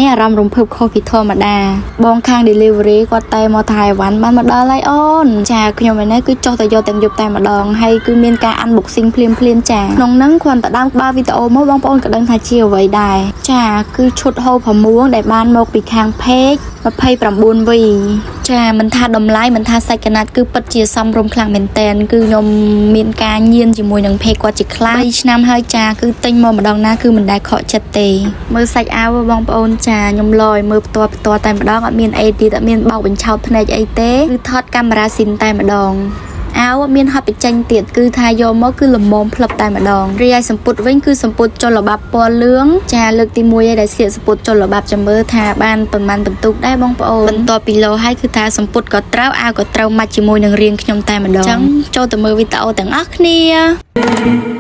នេះអារម្មណ៍រំភើបខុសពីធម្មតាបងខាង delivery គាត់តែមកថៃវ៉ាន់បានមកដល់ហើយអូនចាខ្ញុំឯនេះគឺចុះទៅយកទាំងយប់តែម្ដងហើយគឺមានការ unboxing ភ្លាមចាក្នុងហ្នឹងគ្រាន់តែដើមបើវីដេអូមកបងប្អូនក៏ដឹងថាជាអ្វីដែរចាគឺឈុតហូបផមួងដែលបានមកពីខាង page 29V ចាមិនថាតម្លៃមិនថាសាច់កណាត់គឺពិតជាសមរម្យខ្លាំងមែនតែនគឺខ្ញុំមានការញៀនជាមួយនឹង page គាត់ជាខ្លាំង3ឆ្នាំហើយចាគឺទិញមកម្ដងណាគឺមិនដែលខកចិត្តទេមើលសាច់អាវបងប្អូនចាខ្ញុំលយមើលផ្ទាល់តែម្ដងអត់មានអីទៀតអត់មានបោកបញ្ឆោតភ្នែកអីទេគឺថតកាមេរ៉ាស៊ីនតែម្ដងអាវមានហត់បញ្ចេញទៀតគឺថាយកមកគឺល្មមផ្លឹបតែម្ដងរីឯសម្ពុតវិញគឺសម្ពុតចុះល្បាប់ពណ៌លឿងចាលើកទី1ឯដែលស្លៀកសម្ពុតចុះល្បាប់ចាំមើលថាបានប្រមាណបន្ទុកដែរបងប្អូនបន្ទាប់ពីលោហើយគឺថាសម្ពុតក៏ត្រូវអាវក៏ត្រូវម៉ាច់ជាមួយនឹងរាងខ្ញុំតែម្ដងអញ្ចឹងចូលទៅមើលវីដេអូទាំងអស់គ្នា